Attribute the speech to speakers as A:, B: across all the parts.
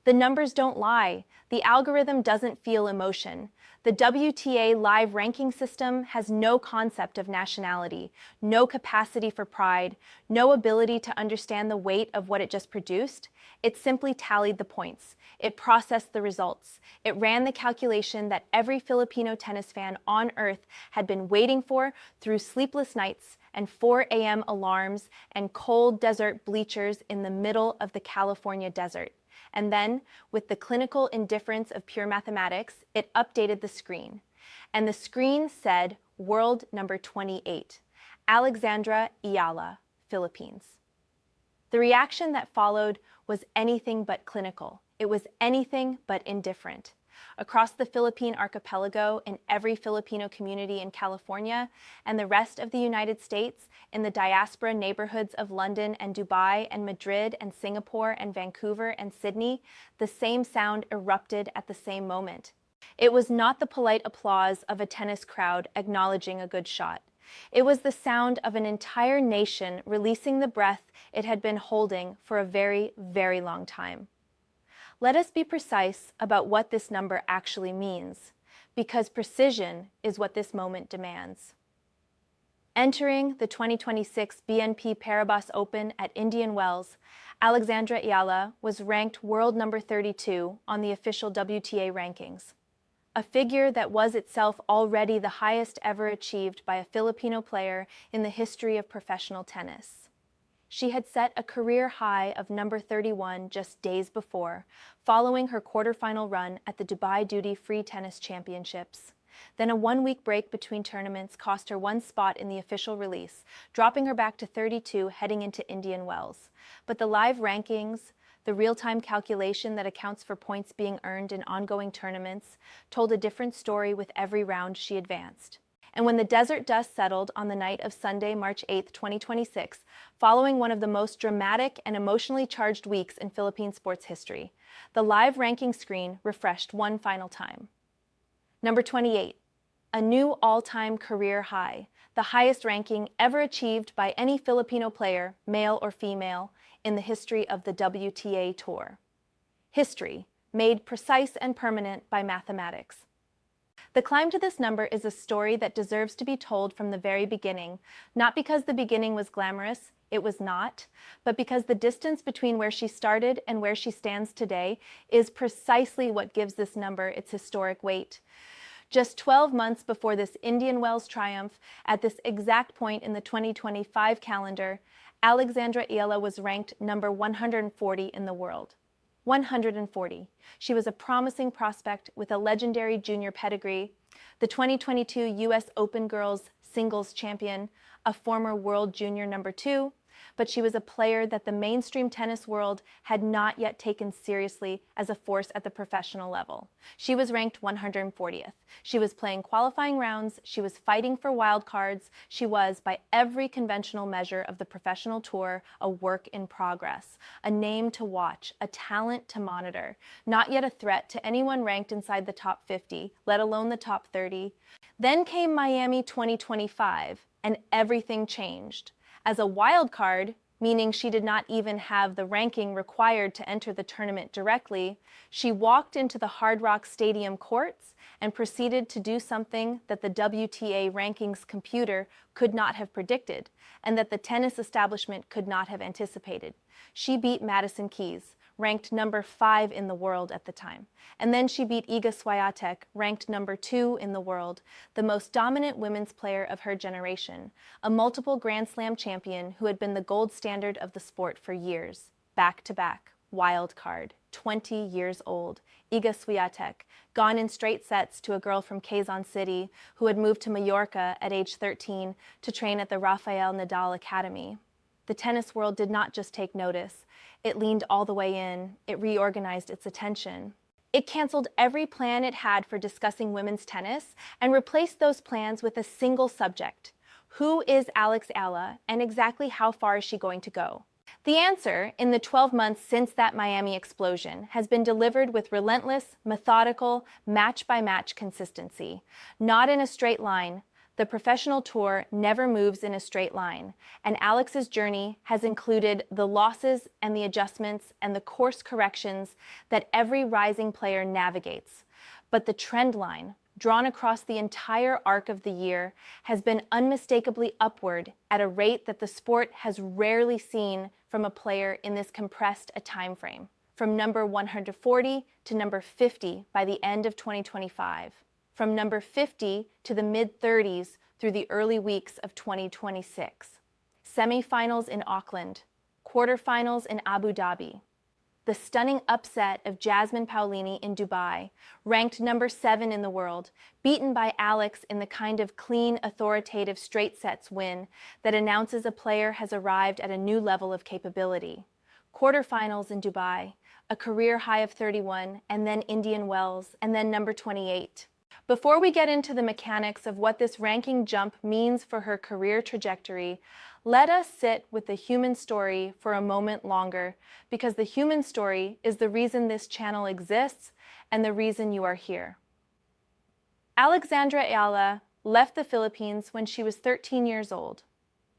A: The numbers don't lie. The algorithm doesn't feel emotion. The WTA live ranking system has no concept of nationality, no capacity for pride, no ability to understand the weight of what it just produced. It simply tallied the points. It processed the results. It ran the calculation that every Filipino tennis fan on earth had been waiting for through sleepless nights and 4 a.m. alarms and cold desert bleachers in the middle of the California desert. And then, with the clinical indifference of pure mathematics, it updated the screen. And the screen said, World number 28, Alexandra Eala, Philippines. The reaction that followed was anything but clinical. It was anything but indifferent. Across the Philippine archipelago, in every Filipino community in California, and the rest of the United States, in the diaspora neighborhoods of London and Dubai and Madrid and Singapore and Vancouver and Sydney, the same sound erupted at the same moment. It was not the polite applause of a tennis crowd acknowledging a good shot. It was the sound of an entire nation releasing the breath it had been holding for a very, very long time. Let us be precise about what this number actually means, because precision is what this moment demands. Entering the 2026 BNP Paribas Open at Indian Wells, Alexandra Eala was ranked world number 32 on the official WTA rankings, a figure that was itself already the highest ever achieved by a Filipino player in the history of professional tennis. She had set a career high of number 31 just days before, following her quarterfinal run at the Dubai Duty-Free Tennis Championships. Then a one-week break between tournaments cost her one spot in the official release, dropping her back to 32 heading into Indian Wells. But the live rankings, the real-time calculation that accounts for points being earned in ongoing tournaments, told a different story with every round she advanced. And when the desert dust settled on the night of Sunday, March 8, 2026, following one of the most dramatic and emotionally charged weeks in Philippine sports history, the live ranking screen refreshed one final time. Number 28, a new all-time career high, the highest ranking ever achieved by any Filipino player, male or female, in the history of the WTA Tour. History, made precise and permanent by mathematics. The climb to this number is a story that deserves to be told from the very beginning, not because the beginning was glamorous, it was not, but because the distance between where she started and where she stands today is precisely what gives this number its historic weight. Just 12 months before this Indian Wells triumph, at this exact point in the 2025 calendar, Alexandra Eala was ranked number 140 in the world. 140. She was a promising prospect with a legendary junior pedigree, the 2022 U.S. Open Girls Singles Champion, a former World Junior number 2, but she was a player that the mainstream tennis world had not yet taken seriously as a force at the professional level. She was ranked 140th. She was playing qualifying rounds, she was fighting for wild cards, she was, by every conventional measure of the professional tour, a work in progress, a name to watch, a talent to monitor, not yet a threat to anyone ranked inside the top 50, let alone the top 30. Then came Miami 2025, and everything changed. As a wild card, meaning she did not even have the ranking required to enter the tournament directly, she walked into the Hard Rock Stadium courts and proceeded to do something that the WTA rankings computer could not have predicted, and that the tennis establishment could not have anticipated. She beat Madison Keys, ranked number 5 in the world at the time. And then she beat Iga Swiatek, ranked number 2 in the world, the most dominant women's player of her generation, a multiple Grand Slam champion who had been the gold standard of the sport for years. Back-to-back, wild card, 20 years old, Iga Swiatek, gone in straight sets to a girl from Quezon City who had moved to Mallorca at age 13 to train at the Rafael Nadal Academy. The tennis world did not just take notice. It leaned all the way in. It reorganized its attention. It canceled every plan it had for discussing women's tennis and replaced those plans with a single subject. Who is Alex Eala, and exactly how far is she going to go? The answer, in the 12 months since that Miami explosion, has been delivered with relentless, methodical, match-by-match consistency. Not in a straight line, The professional tour never moves in a straight line, and Alex's journey has included the losses and the adjustments and the course corrections that every rising player navigates. But the trend line, drawn across the entire arc of the year, has been unmistakably upward at a rate that the sport has rarely seen from a player in this compressed a time frame, from number 140 to number 50 by the end of 2025. From number 50 to the mid-30s through the early weeks of 2026. Semifinals in Auckland, quarterfinals in Abu Dhabi. The stunning upset of Jasmine Paolini in Dubai, ranked number 7 in the world, beaten by Alex in the kind of clean, authoritative straight sets win that announces a player has arrived at a new level of capability. Quarterfinals in Dubai, a career high of 31, and then Indian Wells, and then number 28. Before we get into the mechanics of what this ranking jump means for her career trajectory, let us sit with the human story for a moment longer, because the human story is the reason this channel exists and the reason you are here. Alexandra Eala left the Philippines when she was 13 years old.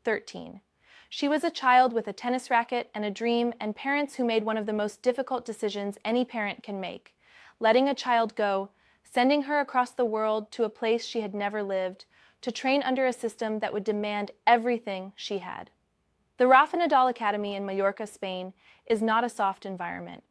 A: 13. She was a child with a tennis racket and a dream, and parents who made one of the most difficult decisions any parent can make, letting a child go, sending her across the world to a place she had never lived, to train under a system that would demand everything she had. The Rafa Nadal Academy in Mallorca, Spain, is not a soft environment.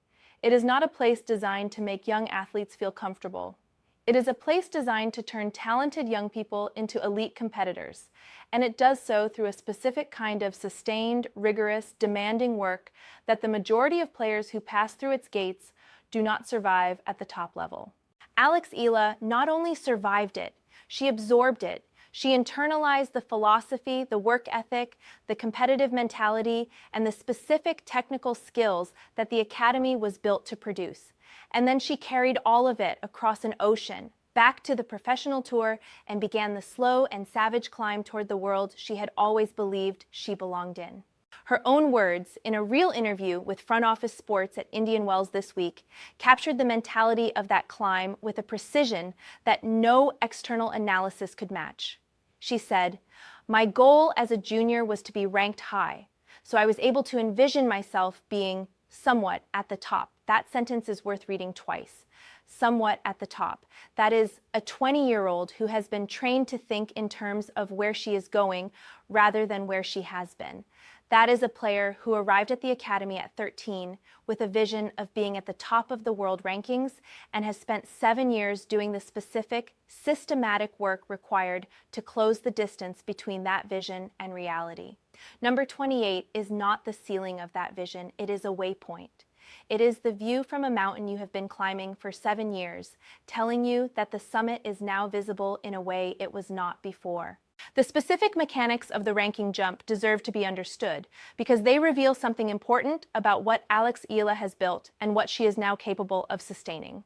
A: It is not a place designed to make young athletes feel comfortable. It is a place designed to turn talented young people into elite competitors, and it does so through a specific kind of sustained, rigorous, demanding work that the majority of players who pass through its gates do not survive at the top level. Alex Eala not only survived it, she absorbed it. She internalized the philosophy, the work ethic, the competitive mentality, and the specific technical skills that the academy was built to produce. And then she carried all of it across an ocean, back to the professional tour, and began the slow and savage climb toward the world she had always believed she belonged in. Her own words, in a real interview with Front Office Sports at Indian Wells this week, captured the mentality of that climb with a precision that no external analysis could match. She said, "My goal as a junior was to be ranked high, so I was able to envision myself being somewhat at the top." That sentence is worth reading twice. Somewhat at the top. That is a 20-year-old who has been trained to think in terms of where she is going rather than where she has been. That is a player who arrived at the academy at 13 with a vision of being at the top of the world rankings and has spent 7 years doing the specific, systematic work required to close the distance between that vision and reality. Number 28 is not the ceiling of that vision, it is a waypoint. It is the view from a mountain you have been climbing for 7 years, telling you that the summit is now visible in a way it was not before. The specific mechanics of the ranking jump deserve to be understood because they reveal something important about what Alex Eala has built and what she is now capable of sustaining.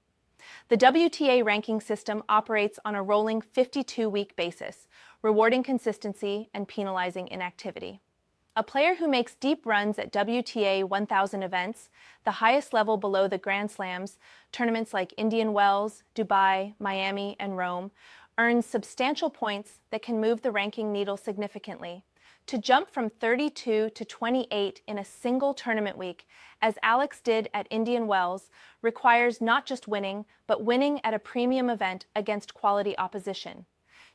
A: The WTA ranking system operates on a rolling 52-week basis, rewarding consistency and penalizing inactivity. A player who makes deep runs at WTA 1000 events, the highest level below the Grand Slams, tournaments like Indian Wells, Dubai, Miami, and Rome, earns substantial points that can move the ranking needle significantly. To jump from 32 to 28 in a single tournament week, as Alex did at Indian Wells, requires not just winning, but winning at a premium event against quality opposition.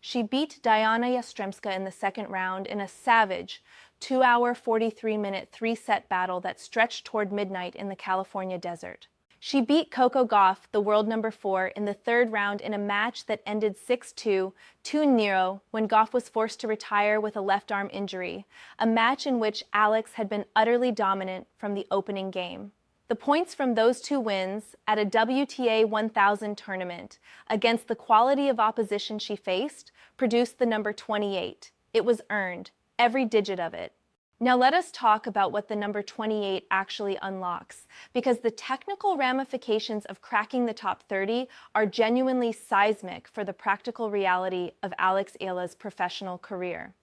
A: She beat Diana Yastremska in the second round in a savage 2-hour, 43-minute, 3-set battle that stretched toward midnight in the California desert. She beat Coco Gauff, the world number 4, in the third round in a match that ended 6-2, 2-0, when Gauff was forced to retire with a left arm injury, a match in which Alex had been utterly dominant from the opening game. The points from those 2 wins at a WTA 1000 tournament against the quality of opposition she faced produced the number 28. It was earned, every digit of it. Now let us talk about what the number 28 actually unlocks, because the technical ramifications of cracking the top 30 are genuinely seismic for the practical reality of Alex Eala's professional career.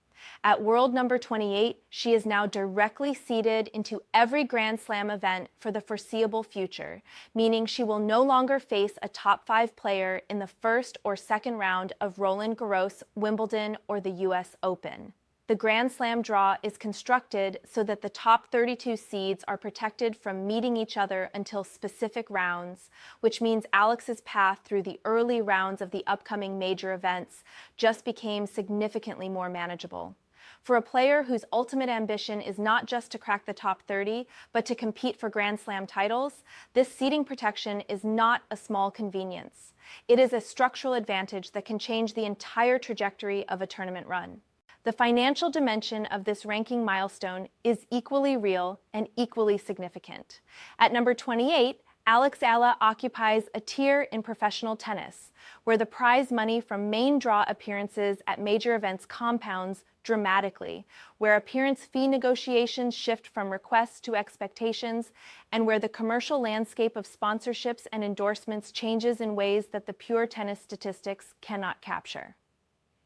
A: At world number 28, she is now directly seeded into every Grand Slam event for the foreseeable future, meaning she will no longer face a top 5 player in the first or second round of Roland Garros, Wimbledon, or the US Open. The Grand Slam draw is constructed so that the top 32 seeds are protected from meeting each other until specific rounds, which means Alex's path through the early rounds of the upcoming major events just became significantly more manageable. For a player whose ultimate ambition is not just to crack the top 30, but to compete for Grand Slam titles, this seeding protection is not a small convenience. It is a structural advantage that can change the entire trajectory of a tournament run. The financial dimension of this ranking milestone is equally real and equally significant. At number 28, Eala occupies a tier in professional tennis, where the prize money from main draw appearances at major events compounds dramatically, where appearance fee negotiations shift from requests to expectations, and where the commercial landscape of sponsorships and endorsements changes in ways that the pure tennis statistics cannot capture.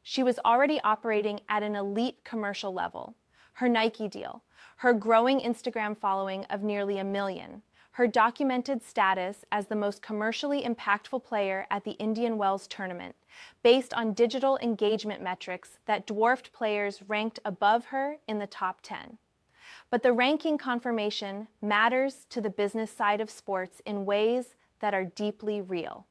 A: She was already operating at an elite commercial level. Her Nike deal, her growing Instagram following of nearly 1 million, her documented status as the most commercially impactful player at the Indian Wells tournament, based on digital engagement metrics that dwarfed players ranked above her in the top 10. But the ranking confirmation matters to the business side of sports in ways that are deeply real.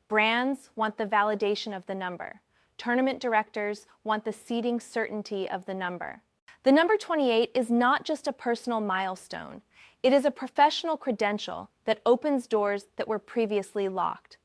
A: Brands want the validation of the number. Tournament directors want the seeding certainty of the number. The number 28 is not just a personal milestone. It is a professional credential that opens doors that were previously locked.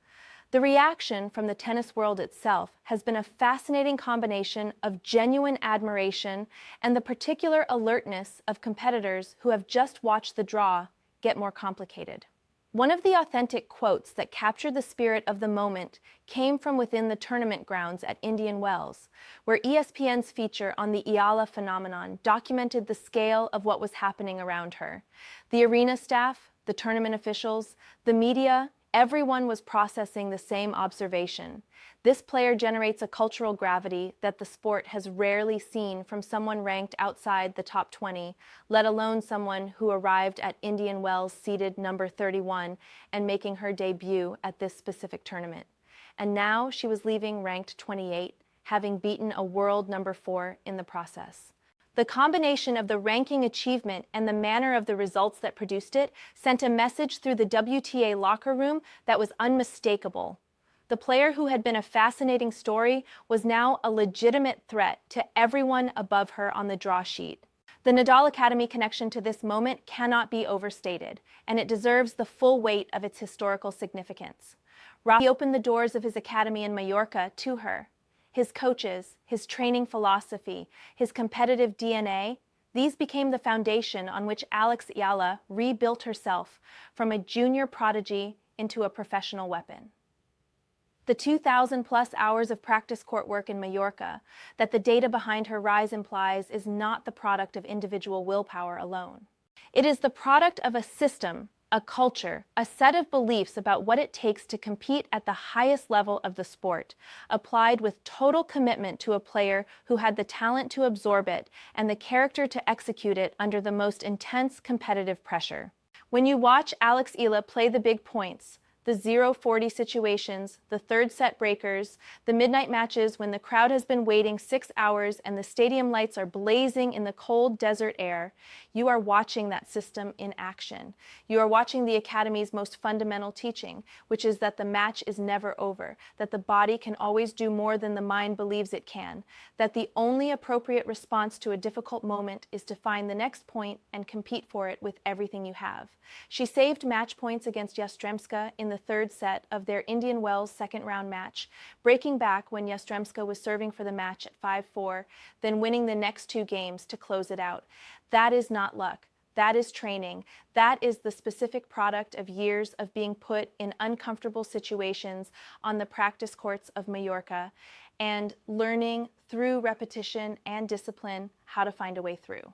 A: The reaction from the tennis world itself has been a fascinating combination of genuine admiration and the particular alertness of competitors who have just watched the draw get more complicated. One of the authentic quotes that captured the spirit of the moment came from within the tournament grounds at Indian Wells, where ESPN's feature on the Eala phenomenon documented the scale of what was happening around her. The arena staff, the tournament officials, the media, everyone was processing the same observation. This player generates a cultural gravity that the sport has rarely seen from someone ranked outside the top 20, let alone someone who arrived at Indian Wells seeded number 31 and making her debut at this specific tournament. And now she was leaving ranked 28, having beaten a world number 4 in the process. The combination of the ranking achievement and the manner of the results that produced it sent a message through the WTA locker room that was unmistakable. The player who had been a fascinating story was now a legitimate threat to everyone above her on the draw sheet. The Nadal Academy connection to this moment cannot be overstated, and it deserves the full weight of its historical significance. Rafi opened the doors of his academy in Mallorca to her. His coaches, his training philosophy, his competitive DNA, these became the foundation on which Eala rebuilt herself from a junior prodigy into a professional weapon. The 2,000+ hours of practice court work in Mallorca that the data behind her rise implies is not the product of individual willpower alone. It is the product of a system, a culture, a set of beliefs about what it takes to compete at the highest level of the sport, applied with total commitment to a player who had the talent to absorb it and the character to execute it under the most intense competitive pressure. When you watch Eala play the big points, the 0-40 situations, the third set breakers, the midnight matches when the crowd has been waiting 6 hours and the stadium lights are blazing in the cold desert air, you are watching that system in action. You are watching the Academy's most fundamental teaching, which is that the match is never over, that the body can always do more than the mind believes it can, that the only appropriate response to a difficult moment is to find the next point and compete for it with everything you have. She saved match points against Yastremska in the third set of their Indian Wells second-round match, breaking back when Yastremska was serving for the match at 5-4, then winning the next 2 games to close it out. That is not luck. That is training. That is the specific product of years of being put in uncomfortable situations on the practice courts of Mallorca and learning through repetition and discipline how to find a way through.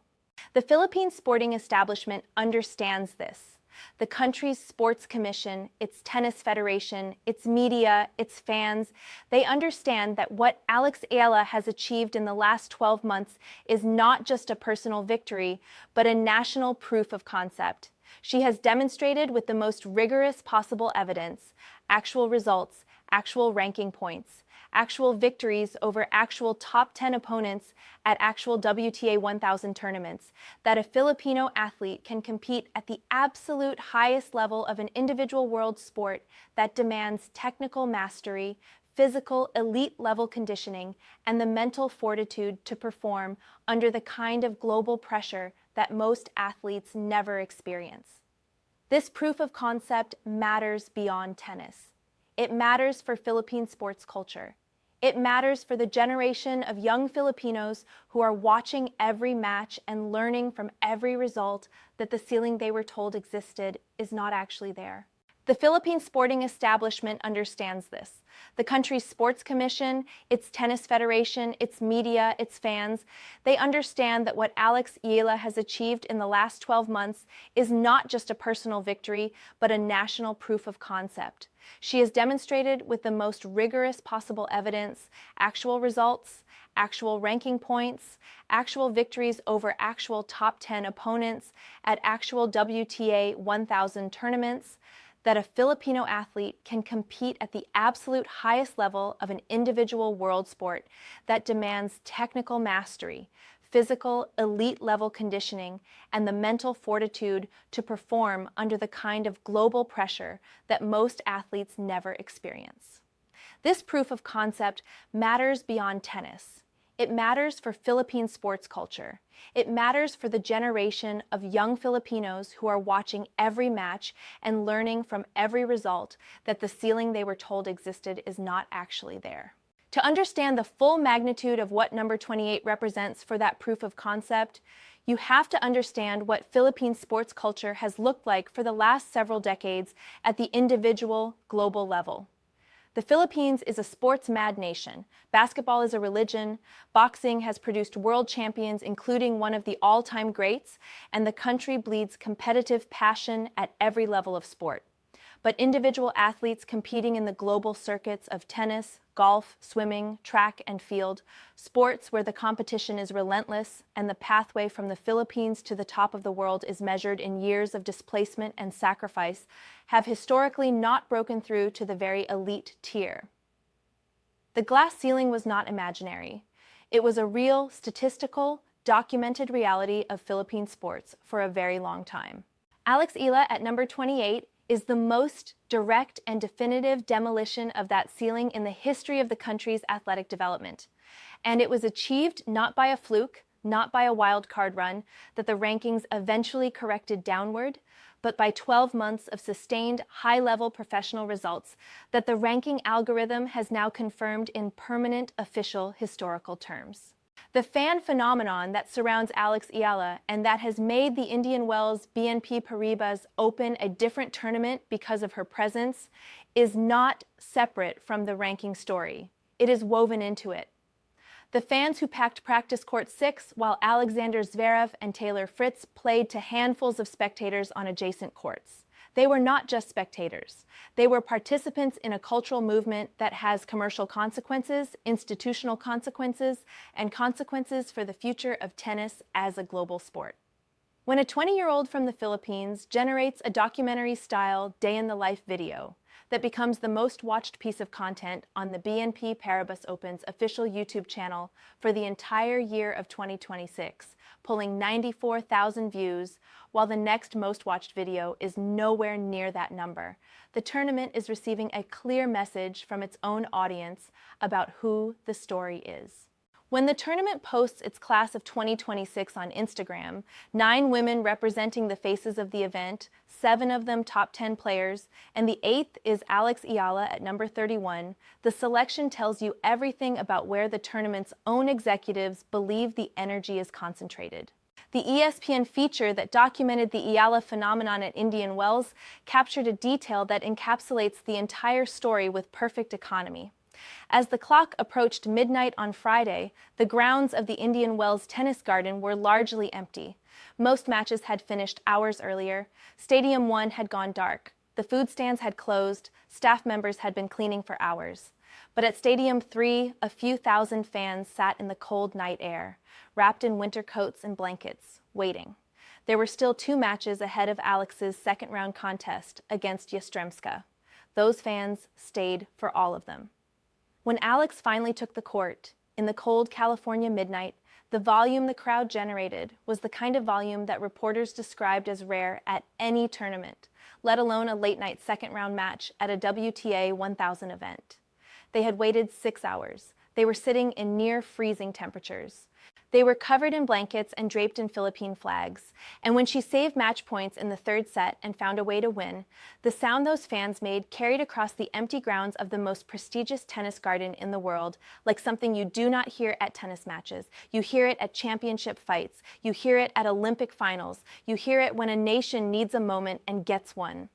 A: The Philippine sporting establishment understands this. The country's sports commission, its tennis federation, its media, its fans, they understand that what Alex Eala has achieved in the last 12 months is not just a personal victory, but a national proof of concept. She has demonstrated with the most rigorous possible evidence, actual results, actual ranking points, actual victories over actual top 10 opponents at actual WTA 1000 tournaments, that a Filipino athlete can compete at the absolute highest level of an individual world sport that demands technical mastery, physical elite level conditioning, and the mental fortitude to perform under the kind of global pressure that most athletes never experience. This proof of concept matters beyond tennis. It matters for Philippine sports culture. It matters for the generation of young Filipinos who are watching every match and learning from every result that the ceiling they were told existed is not actually there. The Philippine sporting establishment understands this. The country's sports commission, its tennis federation, its media, its fans, they understand that what Alex Eala has achieved in the last 12 months is not just a personal victory, but a national proof of concept. She has demonstrated with the most rigorous possible evidence, actual results, actual ranking points, actual victories over actual top 10 opponents at actual WTA 1000 tournaments, that a Filipino athlete can compete at the absolute highest level of an individual world sport that demands technical mastery, physical elite level conditioning, and the mental fortitude to perform under the kind of global pressure that most athletes never experience. This proof of concept matters beyond tennis. It matters for Philippine sports culture. It matters for the generation of young Filipinos who are watching every match and learning from every result that the ceiling they were told existed is not actually there. To understand the full magnitude of what number 28 represents for that proof of concept, you have to understand what Philippine sports culture has looked like for the last several decades at the individual, global level. The Philippines is a sports-mad nation. Basketball is a religion, boxing has produced world champions, including one of the all-time greats, and the country bleeds competitive passion at every level of sport. But individual athletes competing in the global circuits of tennis, golf, swimming, track, and field, sports where the competition is relentless and the pathway from the Philippines to the top of the world is measured in years of displacement and sacrifice, have historically not broken through to the very elite tier. The glass ceiling was not imaginary. It was a real, statistical, documented reality of Philippine sports for a very long time. Alex Eala at number 28 is the most direct and definitive demolition of that ceiling in the history of the country's athletic development. And it was achieved not by a fluke, not by a wild card run, that the rankings eventually corrected downward, but by 12 months of sustained high-level professional results that the ranking algorithm has now confirmed in permanent official historical terms. The fan phenomenon that surrounds Alex Eala and that has made the Indian Wells BNP Paribas Open a different tournament because of her presence is not separate from the ranking story. It is woven into it. The fans who packed practice court 6 while Alexander Zverev and Taylor Fritz played to handfuls of spectators on adjacent courts. They were not just spectators. They were participants in a cultural movement that has commercial consequences, institutional consequences, and consequences for the future of tennis as a global sport. When a 20-year-old from the Philippines generates a documentary-style day-in-the-life video that becomes the most watched piece of content on the BNP Paribas Open's official YouTube channel for the entire year of 2026, pulling 94,000 views, while the next most watched video is nowhere near that number, the tournament is receiving a clear message from its own audience about who the story is. When the tournament posts its class of 2026 on Instagram, 9 women representing the faces of the event, 7 of them top 10 players, and the 8th is Alex Eala at number 31, the selection tells you everything about where the tournament's own executives believe the energy is concentrated. The ESPN feature that documented the Eala phenomenon at Indian Wells captured a detail that encapsulates the entire story with perfect economy. As the clock approached midnight on Friday, the grounds of the Indian Wells tennis garden were largely empty. Most matches had finished hours earlier. Stadium 1 had gone dark. The food stands had closed. Staff members had been cleaning for hours. But at Stadium 3, a few thousand fans sat in the cold night air, wrapped in winter coats and blankets, waiting. There were still 2 matches ahead of Alex's second-round contest against Yastremska. Those fans stayed for all of them. When Alex finally took the court, in the cold California midnight, the volume the crowd generated was the kind of volume that reporters described as rare at any tournament, let alone a late-night second-round match at a WTA 1000 event. They had waited 6 hours. They were sitting in near-freezing temperatures. They were covered in blankets and draped in Philippine flags. And when she saved match points in the third set and found a way to win, the sound those fans made carried across the empty grounds of the most prestigious tennis garden in the world, like something you do not hear at tennis matches. You hear it at championship fights. You hear it at Olympic finals. You hear it when a nation needs a moment and gets one.